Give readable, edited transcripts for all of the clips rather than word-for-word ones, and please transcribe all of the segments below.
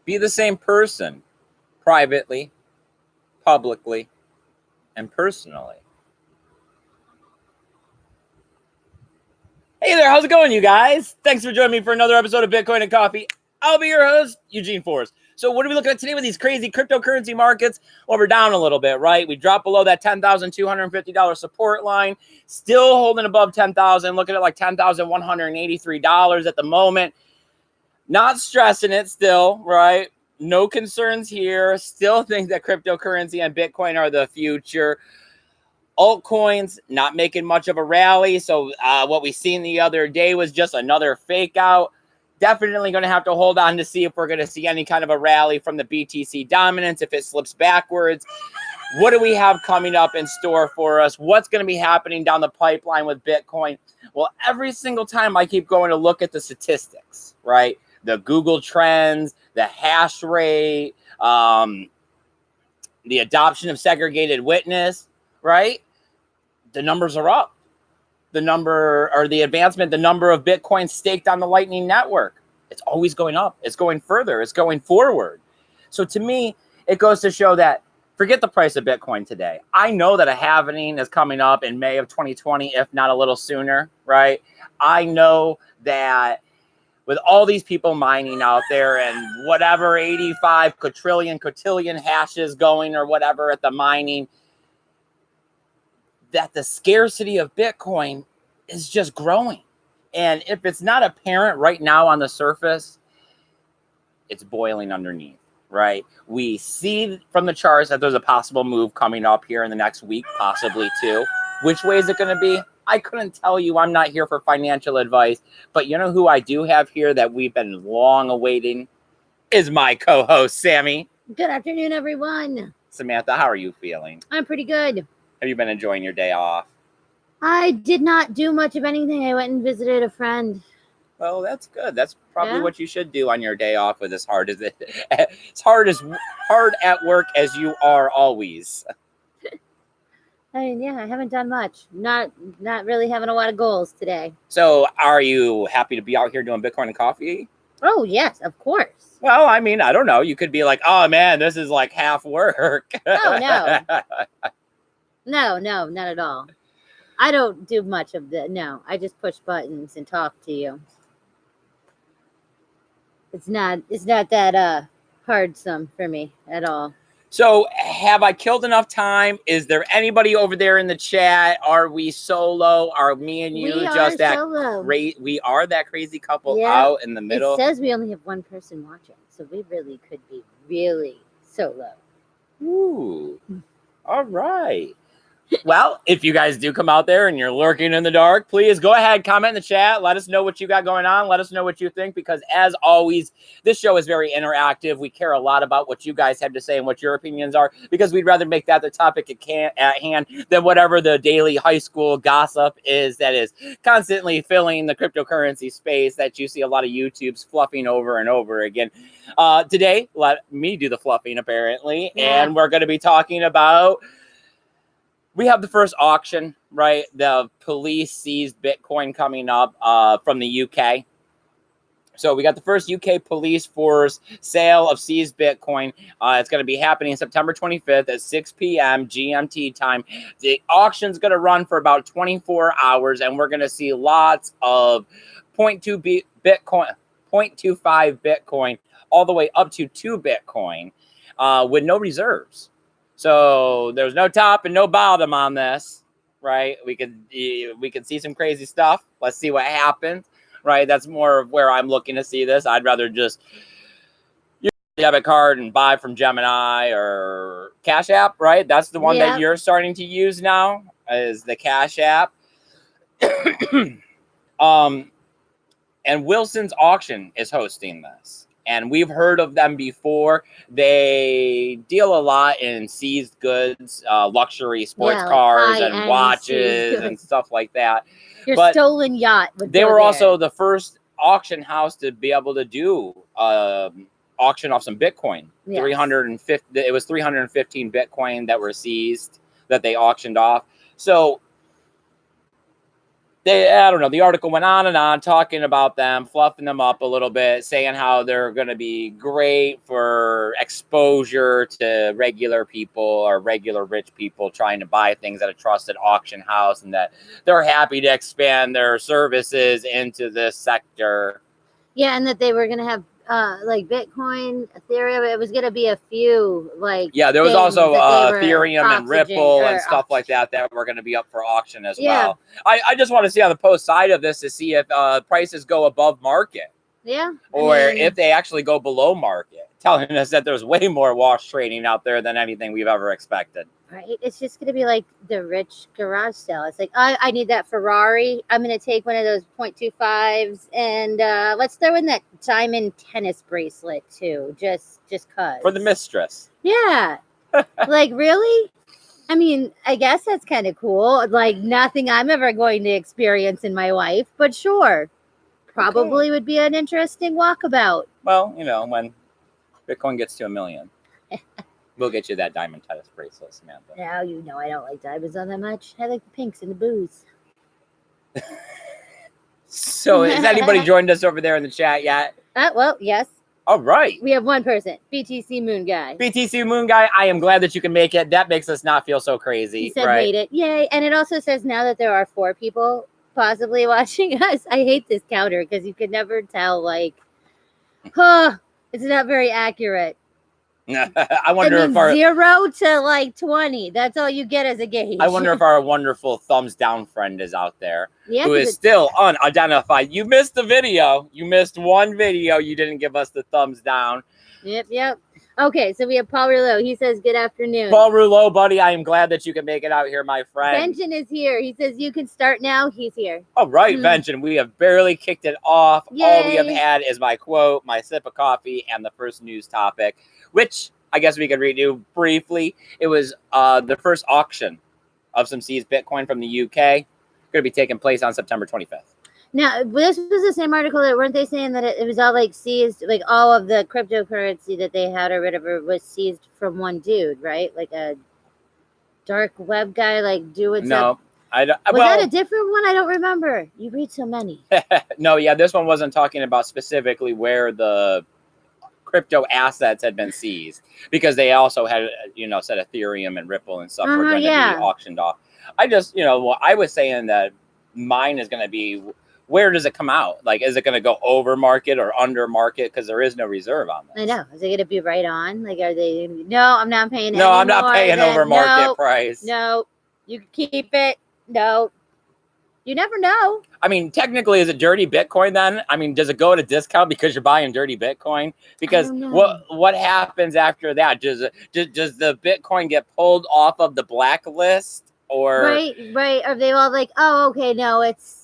Be the same person privately, publicly, and personally. Hey there, how's it going, you guys? Thanks for joining me for another episode of Bitcoin and Coffee. I'll be your host, Eugene Forrest. So what are we looking at today with these crazy cryptocurrency markets? Well, we're down a little bit, right? We dropped below that $10,250 support line, still holding above $10,000, looking at like $10,183 at the moment. Not stressing it still, right? No concerns here. Still think that cryptocurrency and Bitcoin are the future. Altcoins not making much of a rally. So what we seen the other day was just another fake out. Definitely going to have to hold on to see if we're going to see any kind of a rally from the BTC dominance. If it slips backwards, what do we have coming up in store for us? What's going to be happening down the pipeline with Bitcoin? Well, every single time I keep going to look at the statistics, right? The Google Trends, the hash rate, the adoption of segregated witness, right? The numbers are up. The number or the advancement, the number of Bitcoin staked on the Lightning Network, it's always going up. It's going further. It's going forward. So to me, it goes to show that forget the price of Bitcoin today. I know that a halving is coming up in May of 2020, if not a little sooner, right? I know that with all these people mining out there and whatever 85 quadrillion hashes going or whatever at the mining, that the scarcity of Bitcoin is just growing. And if it's not apparent right now on the surface, it's boiling underneath, right? We see from the charts that there's a possible move coming up here in the next week, possibly two. Which way is it going to be? I couldn't tell you. I'm not here for financial advice. But you know who I do have here that we've been long awaiting is my co-host, Sammy. Good afternoon, everyone. Samantha, how are you feeling? I'm pretty good. Have you been enjoying your day off? I did not do much of anything. I went and visited a friend. Well, that's good. That's probably what you should do on your day off with as hard at work as you are always. I mean, yeah, I haven't done much. Not really having a lot of goals today. So are you happy to be out here doing Bitcoin and coffee? Oh, yes, of course. Well, I mean, I don't know. You could be like, oh, man, this is like half work. Oh, no. No, not at all. I don't do much of that. No, I just push buttons and talk to you. It's not that hardsome for me at all. So have I killed enough time? Is there anybody over there in the chat? Are we solo? Are me and you just that great? We are that crazy couple out in the middle. It says we only have one person watching, so we really could be really solo. Ooh, all right. Well, if you guys do come out there and you're lurking in the dark, please go ahead, comment in the chat. Let us know what you got going on. Let us know what you think, because as always, this show is very interactive. We care a lot about what you guys have to say and what your opinions are, because we'd rather make that the topic at hand than whatever the daily high school gossip is that is constantly filling the cryptocurrency space that you see a lot of YouTubes fluffing over and over again. Today, let me do the fluffing, apparently, and we're going to be talking about... We have the first auction, right? The police seized Bitcoin coming up from the UK. So we got the first UK police force sale of seized Bitcoin. It's going to be happening September 25th at 6 p.m. GMT time. The auction's going to run for about 24 hours, and we're going to see lots of 0.2 Bitcoin, 0.25 Bitcoin, all the way up to 2 Bitcoin with no reserves. So there's no top and no bottom on this, right? We could see some crazy stuff. Let's see what happens, right? That's more of where I'm looking to see this. I'd rather just use a debit card and buy from Gemini or Cash App, right? That's the one that you're starting to use now, is the Cash App. And Wilson's Auction is hosting this. And we've heard of them before. They deal a lot in seized goods, luxury sports cars and watches and stuff like that. Your stolen yacht. They were also the first auction house to be able to do auction off some Bitcoin. 350. It was 315 Bitcoin that were seized that they auctioned off. So I don't know, the article went on and on talking about them, fluffing them up a little bit, saying how they're going to be great for exposure to regular people or regular rich people trying to buy things at a trusted auction house, and that they're happy to expand their services into this sector. Yeah, and that they were going to have like Bitcoin, Ethereum. It was going to be a few there was also Ethereum and Ripple and stuff like auction. that were going to be up for auction as well. I just want to see on the post side of this to see if prices go above market. Yeah. Or if they actually go below market, telling us that there's way more wash trading out there than anything we've ever expected. Right. It's just going to be like the rich garage sale. It's like, I need that Ferrari. I'm going to take one of those 0.25s and let's throw in that diamond tennis bracelet too. Just cause. For the mistress. Yeah. Like, really? I mean, I guess that's kind of cool. Like, nothing I'm ever going to experience in my life, but sure. Probably would be an interesting walkabout. Well, when Bitcoin gets to 1 million, we'll get you that diamond tennis bracelet, Samantha. Now you know I don't like diamonds all that much. I like the pinks and the booze. So has anybody joined us over there in the chat yet? Well, yes. All right. We have one person, BTC Moon Guy. BTC Moon Guy, I am glad that you can make it. That makes us not feel so crazy. He said made it. Yay. And it also says now that there are 4 people possibly watching us. I hate this counter because you could never tell, like, it's not very accurate. I wonder if our 0 to like 20. That's all you get as a gauge. I wonder if our wonderful thumbs down friend is out there, yeah, who is still unidentified. You missed the video. You missed one video. You didn't give us the thumbs down. Yep. Okay, so we have Paul Rouleau. He says, good afternoon. Paul Rouleau, buddy, I am glad that you can make it out here, my friend. Vengeance is here. He says, you can start now. He's here. All right, Vengeance. We have barely kicked it off. Yay. All we have had is my quote, my sip of coffee, and the first news topic, which I guess we could redo briefly. It was the first auction of some seized Bitcoin from the UK. Going to be taking place on September 25th. Now, this was the same article that weren't they saying that it was all like seized, like all of the cryptocurrency that they had or whatever was seized from one dude, right? Like a dark web guy, like doing No, was that a different one? I don't remember. You read so many. No, yeah, this one wasn't talking about specifically where the crypto assets had been seized, because they also had, said Ethereum and Ripple and stuff were going to be auctioned off. I just, I was saying that mine is going to be, where does it come out? Like, is it going to go over market or under market? Because there is no reserve on this. I know. Is it going to be right on? Like, are they? No, I'm not paying. No, I'm not paying over market price. No, you can keep it. No, you never know. I mean, technically, is it dirty Bitcoin then? I mean, does it go at a discount because you're buying dirty Bitcoin? Because what happens after that? Does the Bitcoin get pulled off of the blacklist? Or right? Are they all like, oh, okay, no, it's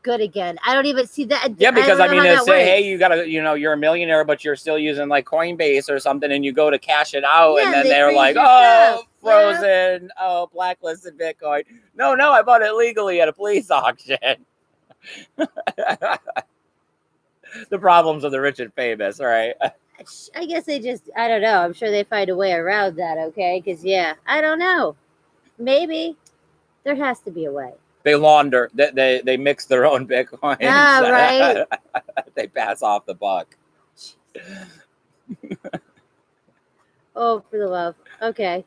good again? I don't even see that. Yeah, because I mean, they say, hey, you gotta, you're a millionaire, but you're still using like Coinbase or something, and you go to cash it out, and then they're like, oh, frozen, oh, blacklisted Bitcoin. No, I bought it legally at a police auction. The problems of the rich and famous, right? I guess they just, I don't know. I'm sure they find a way around that, okay? Because, I don't know. Maybe there has to be a way. They launder. They mix their own Bitcoin. Right. They pass off the buck. Oh, for the love. Okay.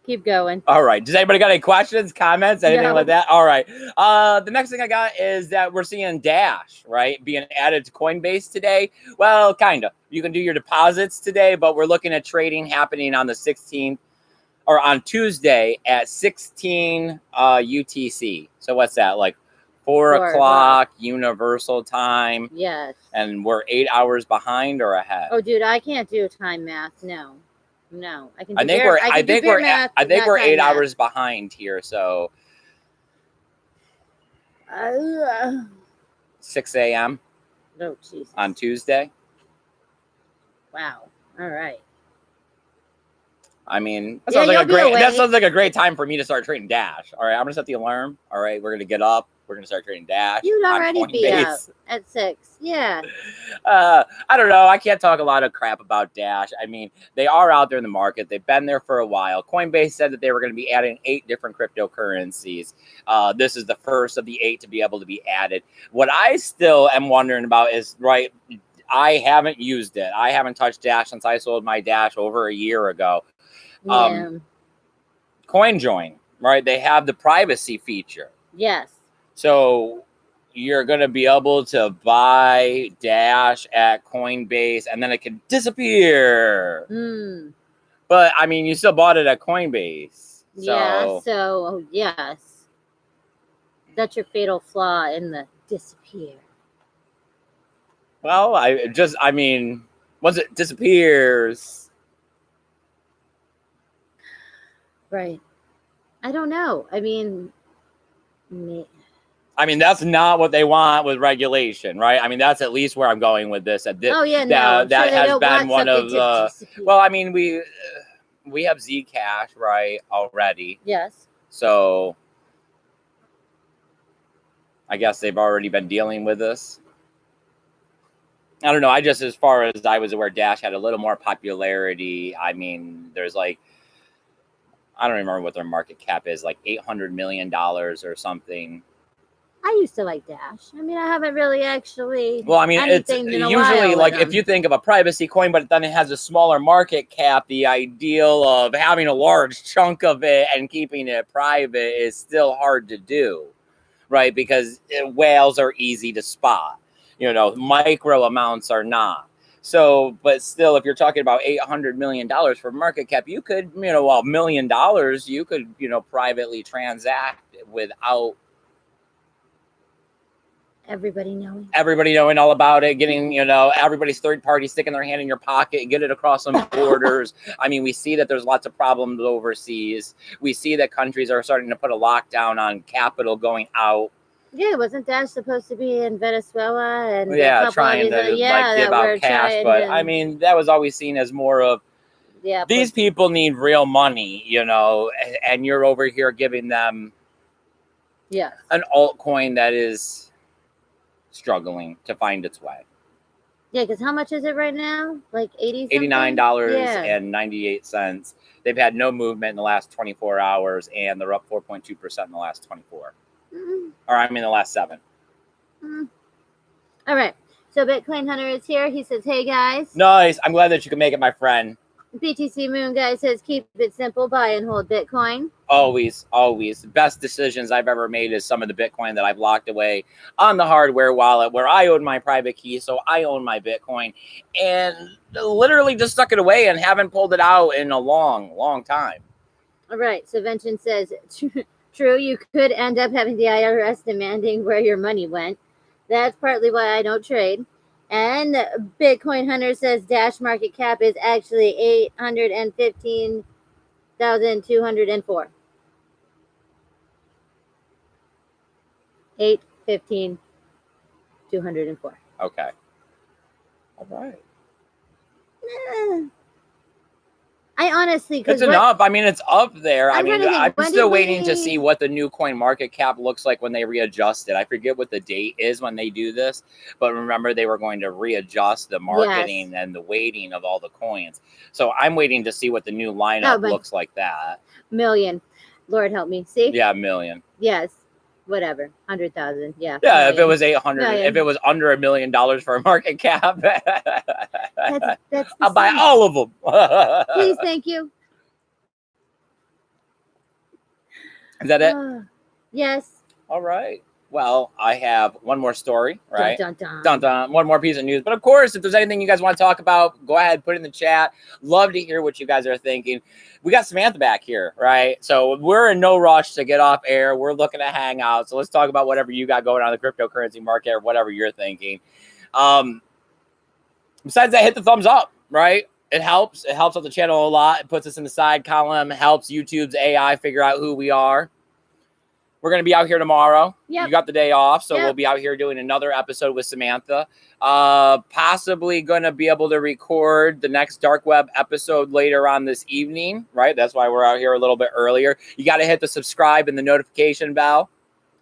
Keep going. All right. Does anybody got any questions, comments, anything like that? All right. The next thing I got is that we're seeing Dash, right, being added to Coinbase today. Well, kind of. You can do your deposits today, but we're looking at trading happening on the 16th. Or on Tuesday at 16 UTC. So what's that? Like 4 o'clock Universal Time. Yes. And we're 8 hours behind or ahead. Oh, dude, I can't do time math. No. I can. I think we're 8 hours behind here. So 6 a.m. Oh, Jesus. On Tuesday. Wow. All right. I mean, that sounds like a great time for me to start trading Dash. All right, I'm gonna set the alarm. All right, we're gonna get up. we're going to start trading Dash. You'd on already be out Coinbase. at 6. Yeah. I don't know. I can't talk a lot of crap about Dash. I mean, they are out there in the market. They've been there for a while. Coinbase said that they were going to be adding 8 different cryptocurrencies. This is the first of the 8 to be able to be added. What I still am wondering about is, right, I haven't used it. I haven't touched Dash since I sold my Dash over a year ago. Yeah. CoinJoin, right? They have the privacy feature. Yes. So you're going to be able to buy Dash at Coinbase and then it can disappear. But I mean, you still bought it at Coinbase. Yeah. So, yes. That's your fatal flaw in the disappear. Well, I mean, once it disappears. Right. I don't know. I mean, that's not what they want with regulation, right? I mean, that's at least where I'm going with this. Oh, yeah, no. That has been one of the... Well, I mean, we have Zcash, right, already. Yes. So I guess they've already been dealing with this. I don't know. As far as I was aware, Dash had a little more popularity. I mean, there's like, I don't remember what their market cap is, like $800 million or something. I used to like Dash. I mean, I haven't really actually. Well, I mean, it's usually like if you think of a privacy coin, but then it has a smaller market cap, the ideal of having a large chunk of it and keeping it private is still hard to do, right? Because whales are easy to spot. Micro amounts are not. So, but still, if you're talking about $800 million for market cap, you could, $1 million, you could, privately transact without everybody knowing all about it, getting, everybody's third party sticking their hand in your pocket, get it across some borders. I mean, we see that there's lots of problems overseas. We see that countries are starting to put a lockdown on capital going out. Yeah, wasn't Dash supposed to be in Venezuela and trying to give out cash? But I mean, that was always seen as more of these people need real money, and you're over here giving them an altcoin that is struggling to find its way. Yeah, because how much is it right now? Like $89.98. They've had no movement in the last 24 hours, and they're up 4.2% in the last 24. Or I mean the last 7. All right. So Bitcoin Hunter is here. He says, hey, guys. Nice. I'm glad that you can make it, my friend. BTC Moon guy says, keep it simple, buy and hold Bitcoin. Always, always. The best decisions I've ever made is some of the Bitcoin that I've locked away on the hardware wallet where I own my private key, so I own my Bitcoin. And literally just stuck it away and haven't pulled it out in a long, long time. All right. So Vention says, true, you could end up having the IRS demanding where your money went. That's partly why I don't trade. And Bitcoin Hunter says Dash market cap is actually 815,204. 815,204. Okay. All right. I honestly, it's enough. I mean, it's up there. I'm still waiting to see what the new coin market cap looks like when they readjust it. I forget what the date is when they do this, but remember they were going to readjust the marketing and the weighting of all the coins. So I'm waiting to see what the new lineup looks like. That million, Lord help me. See? Yeah, million. Yes. Whatever, 100,000. Yeah. Yeah. Million. If it was 800, if it was under $1 million for a market cap, I'll buy all of them. Please, thank you. Is that it? Yes. All right. Well, I have one more story, right? Dun, dun, dun. Dun, dun. One more piece of news. But of course, if there's anything you guys want to talk about, go ahead, put it in the chat. Love to hear what you guys are thinking. We got Samantha back here, right? So we're in no rush to get off air. We're looking to hang out. So let's talk about whatever you got going on in the cryptocurrency market or whatever you're thinking. Besides that, hit the thumbs up, right? It helps. It helps out the channel a lot. It puts us in the side column, helps YouTube's AI figure out who we are. We're going to be out here tomorrow. Yep. You got the day off, so we'll be out here doing another episode with Samantha. Possibly going to be able to record the next Dark Web episode later on this evening, right? That's why we're out here a little bit earlier. You got to hit the subscribe and the notification bell.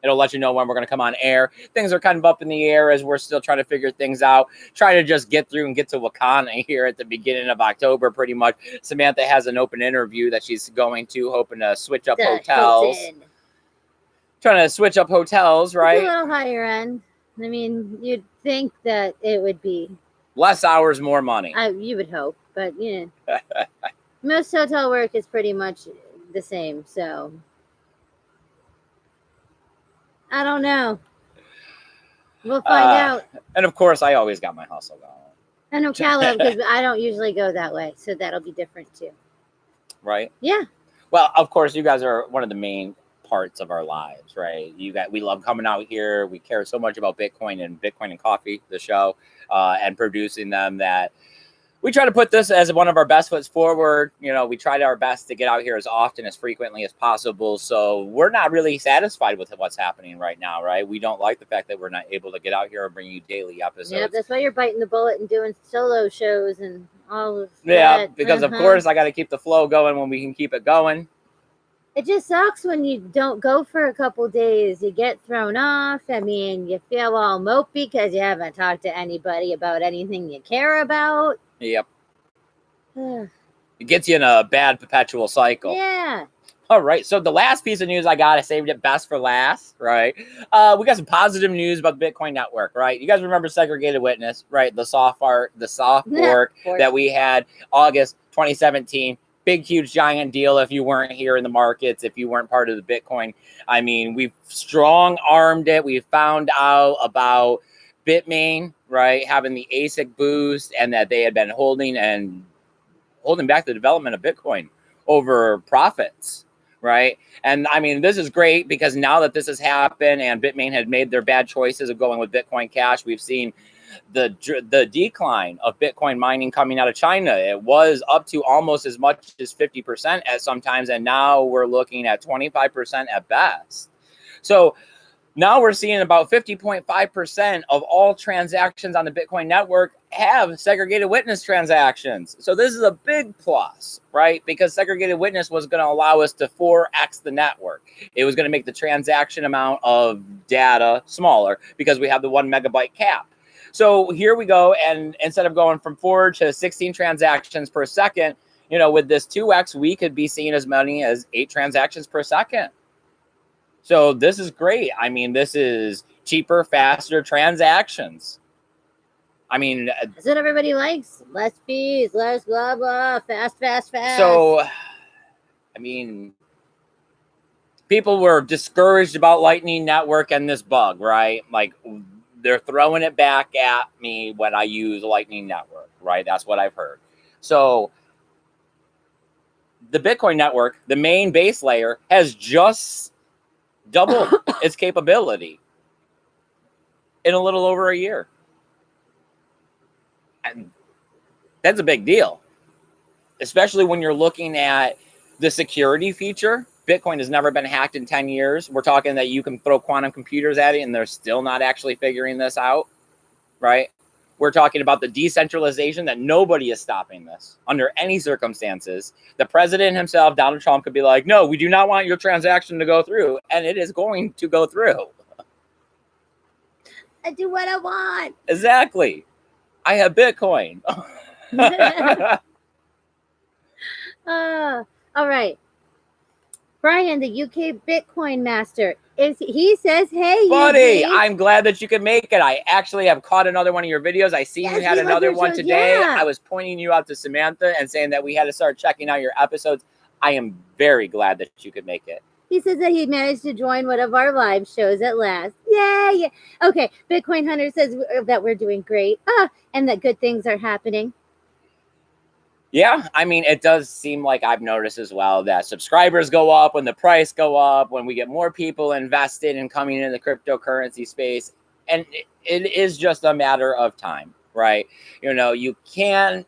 It'll let you know when we're going to come on air. Things are kind of up in the air as we're still trying to figure things out. Trying to just get through and get to Wakanda here at the beginning of October, pretty much. Samantha has an open interview that she's going to, hoping to switch up hotels. Trying to switch up hotels, right? It's a little higher end. I mean, you'd think that it would be less hours, more money. You would hope, but yeah. Most hotel work is pretty much the same, so I don't know. We'll find out. And of course, I always got my hustle going. I know Caleb, because I don't usually go that way, so that'll be different too. Right? Yeah. Well, of course, you guys are one of the main parts of our lives, right? We love coming out here. We care so much about Bitcoin and Coffee, the show, and producing them, that we try to put this as one of our best foots forward. You know, we tried our best to get out here as often, as frequently as possible. So we're not really satisfied with what's happening right now, right? We don't like the fact that we're not able to get out here and bring you daily episodes. Yeah, that's why you're biting the bullet and doing solo shows and all of that. Yeah, because of course I got to keep the flow going when we can keep it going. It just sucks when you don't go for a couple days. You get thrown off. I mean, you feel all mopey because you haven't talked to anybody about anything you care about. Yep. It gets you in a bad perpetual cycle. Yeah. All right. So the last piece of news I saved it best for last, right? We got some positive news about the Bitcoin network, right? You guys remember Segregated Witness, right? The soft fork that we had August 2017. Big, huge, giant deal if you weren't here in the markets, if you weren't part of the Bitcoin. I mean, we've strong-armed it. We found out about Bitmain, right, having the ASIC boost, and that they had been holding back the development of Bitcoin over profits, right? And I mean, this is great because now that this has happened and Bitmain had made their bad choices of going with Bitcoin Cash, we've seen the decline of Bitcoin mining coming out of China. It was up to almost as much as 50% at sometimes, and now we're looking at 25% at best. So now we're seeing about 50.5% of all transactions on the Bitcoin network have segregated witness transactions. So this is a big plus, right? Because segregated witness was going to allow us to 4x the network. It was going to make the transaction amount of data smaller because we have the 1 megabyte cap. So here we go. And instead of going from 4 to 16 transactions per second, you know, with this 2x, we could be seeing as many as 8 transactions per second. So this is great. I mean, this is cheaper, faster transactions. I mean, that's what everybody likes. Less fees, less blah, blah, fast. So, I mean, people were discouraged about Lightning Network and this bug, right? Like, they're throwing it back at me when I use Lightning Network, right? That's what I've heard. So the Bitcoin network, the main base layer, has just doubled its capability in a little over a year. And that's a big deal, especially when you're looking at the security feature. Bitcoin has never been hacked in 10 years. We're talking that you can throw quantum computers at it and they're still not actually figuring this out, right? We're talking about the decentralization that nobody is stopping this under any circumstances. The president himself, Donald Trump, could be like, no, we do not want your transaction to go through. And it is going to go through. I do what I want. Exactly. I have Bitcoin. All right. Brian, the UK Bitcoin master, he says, hey, buddy, Eugene. I'm glad that you could make it. I actually have caught another one of your videos. I see you had another one today. Yeah. I was pointing you out to Samantha and saying that we had to start checking out your episodes. I am very glad that you could make it. He says that he managed to join one of our live shows at last. Yay! Okay, Bitcoin Hunter says that we're doing great. And that good things are happening. Yeah, I mean, it does seem like I've noticed as well that subscribers go up when the price go up, when we get more people invested in coming into the cryptocurrency space. And it is just a matter of time, right? You know, you can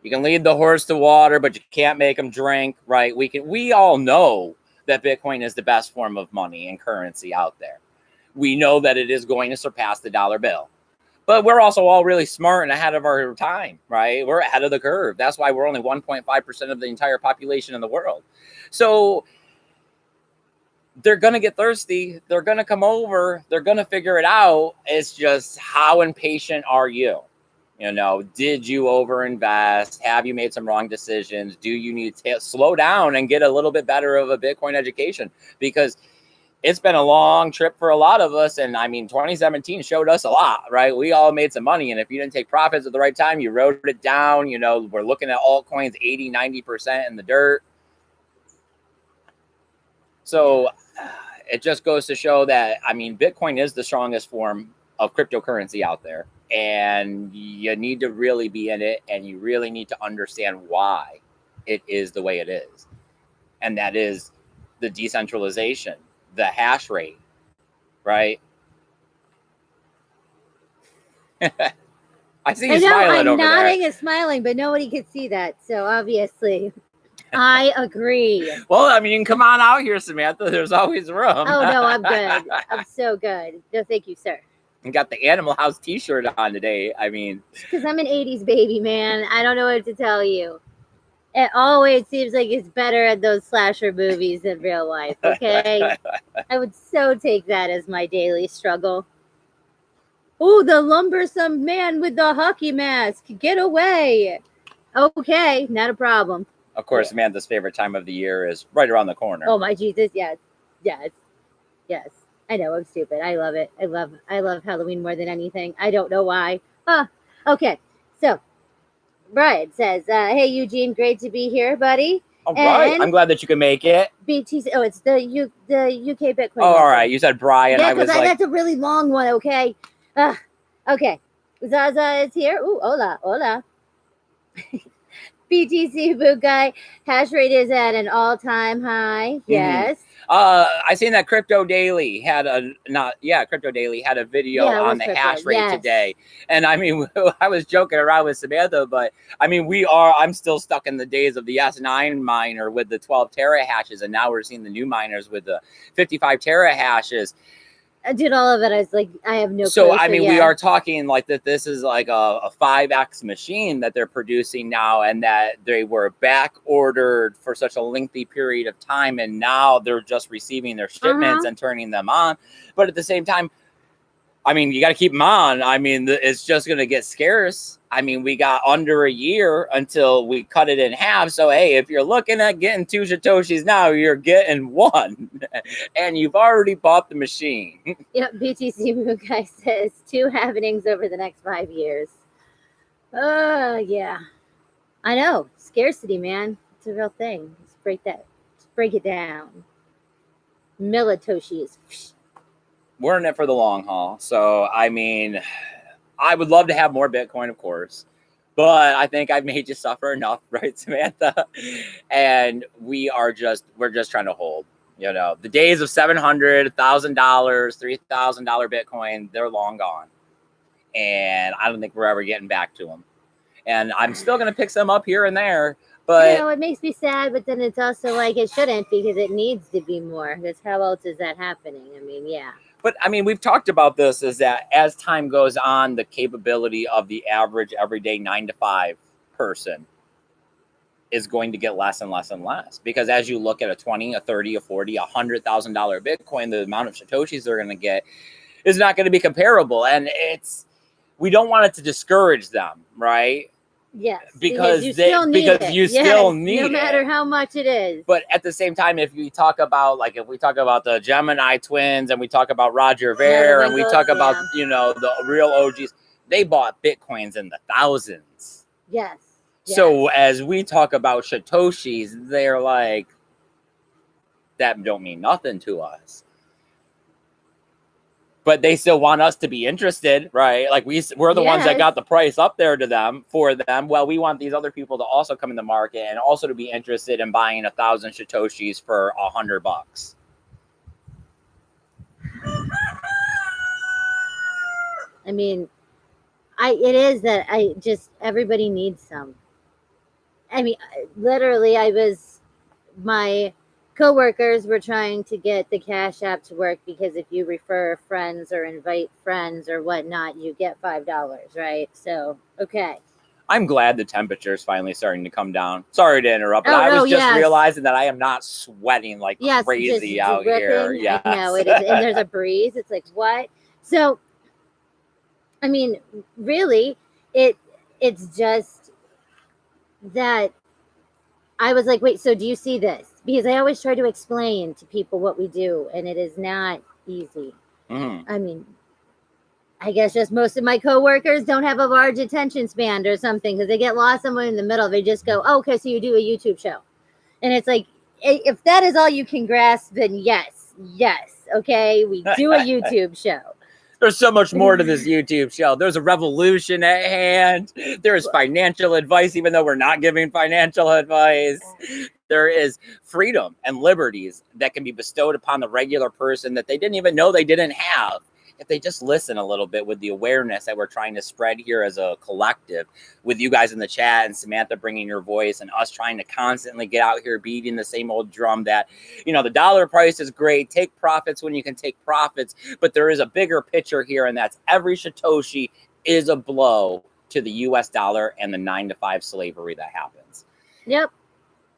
lead the horse to water, but you can't make them drink, right? We all know that Bitcoin is the best form of money and currency out there. We know that it is going to surpass the dollar bill. But we're also all really smart and ahead of our time, right? We're ahead of the curve. That's why we're only 1.5% of the entire population in the world. So they're going to get thirsty. They're going to come over. They're going to figure it out. It's just, how impatient are you? You know, did you overinvest? Have you made some wrong decisions? Do you need to slow down and get a little bit better of a Bitcoin education? Because it's been a long trip for a lot of us. And I mean, 2017 showed us a lot, right? We all made some money. And if you didn't take profits at the right time, you wrote it down. You know, we're looking at altcoins 80, 90% in the dirt. So it just goes to show that, I mean, Bitcoin is the strongest form of cryptocurrency out there. And you need to really be in it, and you really need to understand why it is the way it is. And that is the decentralization, the hash rate, right? I see you smiling over there. I'm nodding and smiling, but nobody can see that. So obviously, I agree. Well, I mean, come on out here, Samantha. There's always room. Oh, no, I'm good. I'm so good. No, thank you, sir. You got the Animal House t-shirt on today. I mean, because I'm an 80s baby, man. I don't know what to tell you. It always seems like it's better at those slasher movies than real life, okay? I would so take that as my daily struggle. Oh, the lumbersome man with the hockey mask. Get away. Okay, not a problem. Of course, Samantha's favorite time of the year is right around the corner. Oh, my Jesus, yes. Yes. Yes. I know, I'm stupid. I love it. I love Halloween more than anything. I don't know why. Okay. So, Brian says, hey, Eugene, great to be here, buddy. All right. I'm glad that you can make it. BTC. Oh, it's the UK Bitcoin. Oh, all right. You said Brian. Yeah, because that's a really long one, okay? Okay. Zaza is here. Ooh, hola. BTC boot guy. Hash rate is at an all-time high. Yes. I seen that Crypto Daily had a video on the hash rate today. And I mean, I was joking around with Samantha, but I mean, I'm still stuck in the days of the S9 miner with the 12 terahashes. And now we're seeing the new miners with the 55 terahashes. I did all of it. I was like, I have no clue. So, I mean, we are talking like that this is like a 5x machine that they're producing now, and that they were back ordered for such a lengthy period of time. And now they're just receiving their shipments and turning them on. But at the same time, I mean, you got to keep them on. I mean, it's just going to get scarce. I mean, we got under a year until we cut it in half. So, hey, if you're looking at getting 2 Satoshis now, you're getting 1. And you've already bought the machine. Yep, BTC Moon Guy says 2 happenings over the next 5 years. Yeah. I know. Scarcity, man. It's a real thing. Let's break it down. Militoshis. We're in it for the long haul. So, I mean, I would love to have more Bitcoin, of course, but I think I've made you suffer enough, right, Samantha? And we're just trying to hold. You know, the days of $700, $1,000, $3,000 Bitcoin, they're long gone. And I don't think we're ever getting back to them. And I'm still going to pick some up here and there. But you know, it makes me sad, but then it's also like it shouldn't, because it needs to be more. Because how else is that happening? I mean, yeah. But I mean, we've talked about this, is that as time goes on, the capability of the average everyday 9-to-5 person is going to get less and less and less. Because as you look at a 20, a 30, a 40, $100,000 Bitcoin, the amount of Satoshis they're going to get is not going to be comparable. And we don't want it to discourage them, right? Yes, because you still need it, no matter how much it is. But at the same time, if we talk about the Gemini twins, and we talk about Roger Ver, and we talk about the real OGs, they bought Bitcoins in the thousands. Yes. So as we talk about Satoshis, they're like, that don't mean nothing to us. But they still want us to be interested, right? Like we're the ones that got the price up there for them. Well, we want these other people to also come in the market and also to be interested in buying 1,000 Satoshis for $100. I mean, it is that everybody needs some. I mean, literally, my coworkers were trying to get the Cash App to work, because if you refer friends or invite friends or whatnot, you get $5, right? So, okay. I'm glad the temperature is finally starting to come down. Sorry to interrupt, but Oh, I no, was just yes. realizing that I am not sweating like Yes, crazy just out here. dripping. Yes. I know it is, and there's a breeze. It's like, what? So, I mean, really, it's just that I was like, wait, so do you see this? Because I always try to explain to people what we do, and it is not easy. Mhm. I mean, I guess just most of my coworkers don't have a large attention span or something because they get lost somewhere in the middle. They just go, oh, okay, so you do a YouTube show. And it's like, if that is all you can grasp, then yes, okay, we do a YouTube show. There's so much more to this YouTube show. There's a revolution at hand. There's financial advice, even though we're not giving financial advice. There is freedom and liberties that can be bestowed upon the regular person that they didn't even know they didn't have. If they just listen a little bit with the awareness that we're trying to spread here as a collective, with you guys in the chat and Samantha bringing your voice and us trying to constantly get out here beating the same old drum that, the dollar price is great. Take profits when you can take profits. But there is a bigger picture here, and that's every Satoshi is a blow to the US dollar and the 9-to-5 slavery that happens. Yep.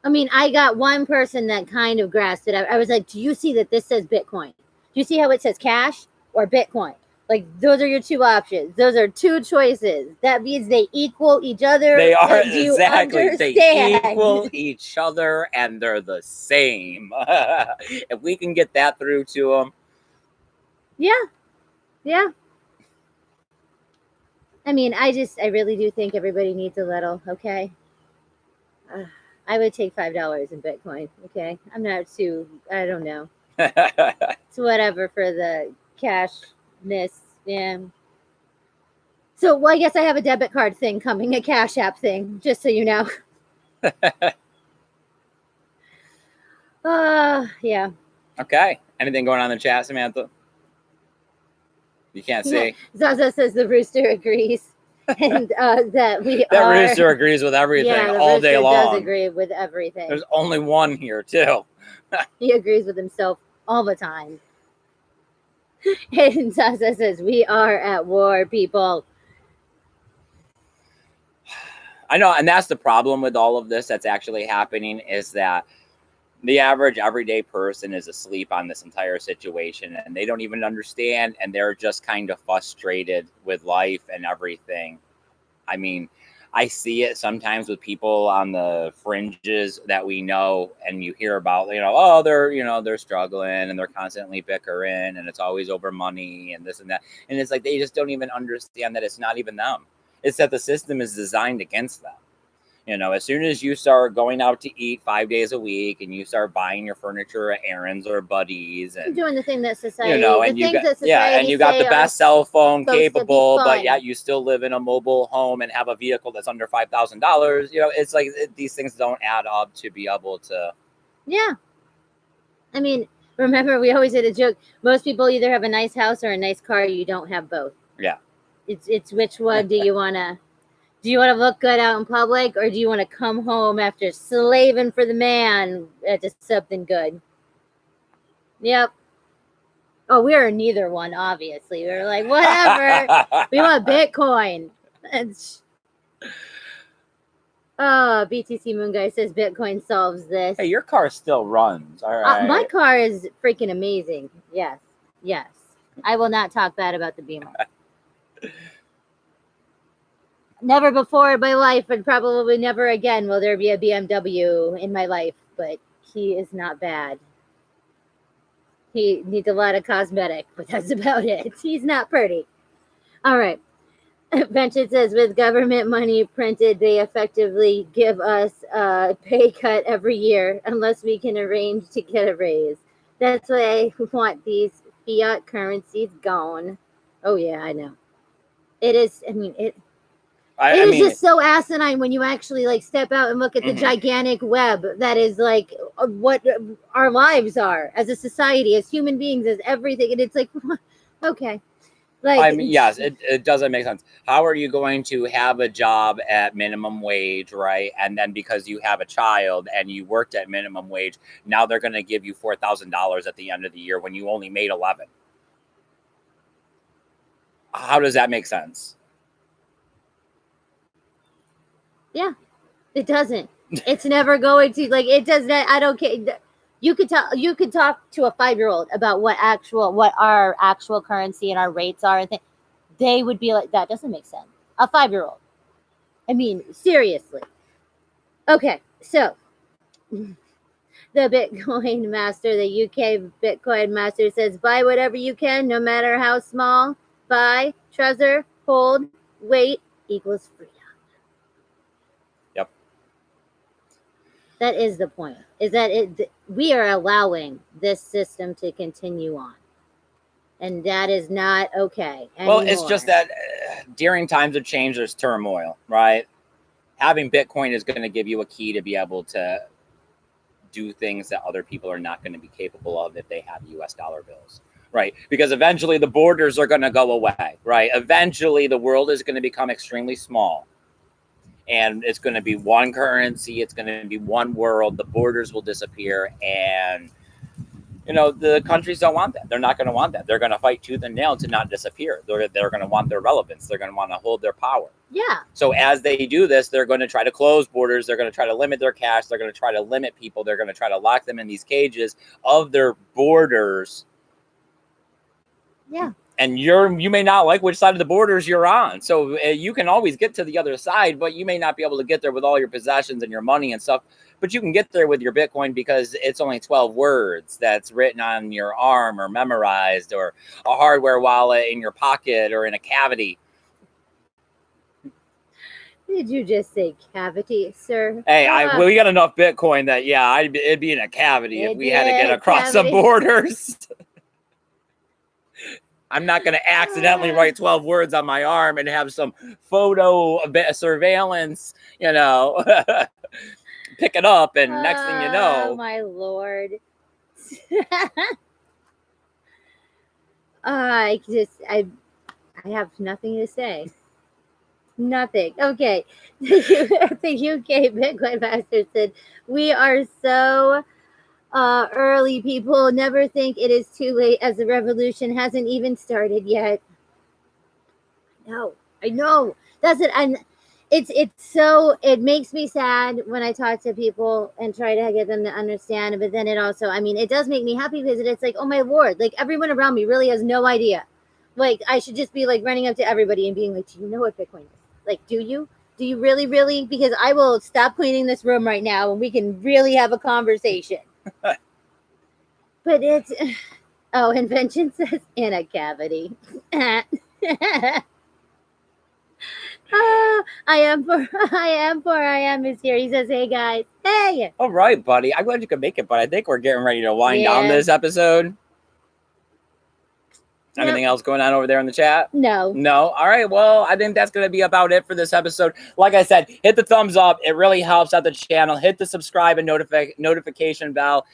I mean, I got one person that kind of grasped it. I was like, do you see that this says Bitcoin? Do you see how it says cash or Bitcoin? Like, those are your two options. Those are two choices. That means they equal each other. They are, Do you exactly. understand? They equal each other and they're the same. If we can get that through to them. Yeah. I mean, I really do think everybody needs a little, okay? I would take $5 in Bitcoin, okay? I'm not too, I don't know. It's whatever for the cashness, yeah. So, well, I guess I have a debit card thing coming, a Cash App thing, just so you know. Yeah. Okay. Anything going on in the chat, Samantha? You can't see. Zaza says the rooster agrees. And that that rooster agrees with everything all day long. Does agree with everything. There's only one here too. He agrees with himself all the time. And Zaza says, we are at war, people. I know, and that's the problem with all of this that's actually happening, is that the average everyday person is asleep on this entire situation, and they don't even understand, and they're just kind of frustrated with life and everything. I mean, I see it sometimes with people on the fringes that we know, and you hear about, oh, they're struggling and they're constantly bickering and it's always over money and this and that. And it's like, they just don't even understand that it's not even them. It's that the system is designed against them. As soon as you start going out to eat 5 days a week and you start buying your furniture at Aaron's or Buddy's and doing the thing that society, and you got the best cell phone capable, but yet you still live in a mobile home and have a vehicle that's under $5,000. It's like these things don't add up to be able to. Yeah. I mean, remember, we always had a joke. Most people either have a nice house or a nice car. You don't have both. Yeah. It's which one do you want to? Do you want to look good out in public, or do you want to come home after slaving for the man to something good? Yep. Oh, we are neither one, obviously. We were like, whatever. We want Bitcoin. BTC Moon Guy says Bitcoin solves this. Hey, your car still runs. All right. My car is freaking amazing. Yes. I will not talk bad about the Beamer. Never before in my life, and probably never again will there be a BMW in my life, but he is not bad. He needs a lot of cosmetic, but that's about it. He's not pretty. All right. Benchit says, with government money printed, they effectively give us a pay cut every year unless we can arrange to get a raise. That's why I want these fiat currencies gone. Oh, yeah, I know. It is, it is just so asinine when you actually step out and look at the gigantic web that is what our lives are as a society, as human beings, as everything. And it's like, okay. Yes, it doesn't make sense. How are you going to have a job at minimum wage, right? And then because you have a child and you worked at minimum wage, now they're going to give you $4,000 at the end of the year when you only made 11. How does that make sense? Yeah, it doesn't. It's never going to, like, it does not. I don't care. You could talk to a 5-year-old about what our actual currency and our rates are, and they would be like, that doesn't make sense. A 5-year-old. I mean, seriously. Okay, so the Bitcoin master, the UK Bitcoin master says, buy whatever you can, no matter how small. Buy, treasure, hold, wait equals freedom. Yep. That is the point. Is that we are allowing this system to continue on. And that is not okay anymore. Well, it's just that during times of change, there's turmoil, right? Having Bitcoin is going to give you a key to be able to do things that other people are not going to be capable of if they have US dollar bills, right? Because eventually the borders are going to go away, right? Eventually the world is going to become extremely small. And it's going to be one currency. It's going to be one world. The borders will disappear. And, you know, the countries don't want that. They're not going to want that. They're going to fight tooth and nail to not disappear. They're going to want their relevance. They're going to want to hold their power. Yeah. So as they do this, they're going to try to close borders. They're going to try to limit their cash. They're going to try to limit people. They're going to try to lock them in these cages of their borders. Yeah. And you may not like which side of the borders you're on. So you can always get to the other side, but you may not be able to get there with all your possessions and your money and stuff. But you can get there with your Bitcoin because it's only 12 words that's written on your arm or memorized, or a hardware wallet in your pocket or in a cavity. Did you just say cavity, sir? Hey, we got enough Bitcoin that, yeah, it'd be in a cavity if we had to get across some borders. I'm not going to accidentally write 12 words on my arm and have some photo surveillance, you know, pick it up. And next thing you know. Oh, my Lord. I have nothing to say. Nothing. Okay. The UK Bitcoin master said, we are so early. People never think it is too late, as the revolution hasn't even started yet. No, I know. That's it. And it makes me sad when I talk to people and try to get them to understand. But then it also, I mean, it does make me happy because it's like, oh my Lord, like everyone around me really has no idea. Like I should just be like running up to everybody and being like, do you know what Bitcoin is? Like, do you really, really? Because I will stop cleaning this room right now and we can really have a conversation. But it's, invention says in a cavity. I am is here. He says, hey guys. Hey. All right, buddy. I'm glad you could make it, but I think we're getting ready to wind down this episode. Anything else going on over there in the chat? No. All right. Well, I think that's going to be about it for this episode. Like I said, hit the thumbs up. It really helps out the channel. Hit the subscribe and notification bell.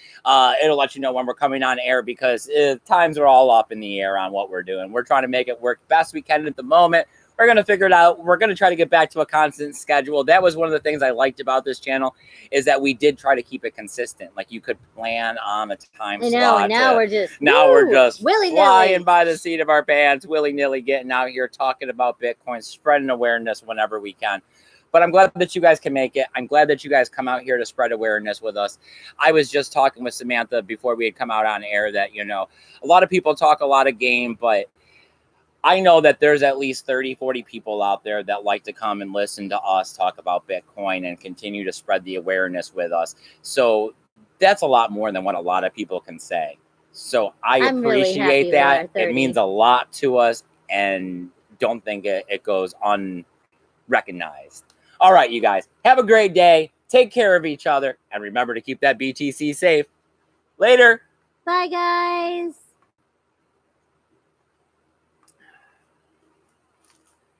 It'll let you know when we're coming on air, because times are all up in the air on what we're doing. We're trying to make it work best we can at the moment. We're going to figure it out. We're going to try to get back to a constant schedule. That was one of the things I liked about this channel, is that we did try to keep it consistent. Like you could plan on a time slot. Now we're just flying by the seat of our pants, willy-nilly getting out here talking about Bitcoin, spreading awareness whenever we can. But I'm glad that you guys can make it. I'm glad that you guys come out here to spread awareness with us. I was just talking with Samantha before we had come out on air that, you know, a lot of people talk a lot of game, but I know that there's at least 30, 40 people out there that like to come and listen to us talk about Bitcoin and continue to spread the awareness with us. So that's a lot more than what a lot of people can say. So I'm appreciate really that. It means a lot to us, and don't think it goes unrecognized. All right, you guys, have a great day. Take care of each other, and remember to keep that BTC safe. Later. Bye, guys.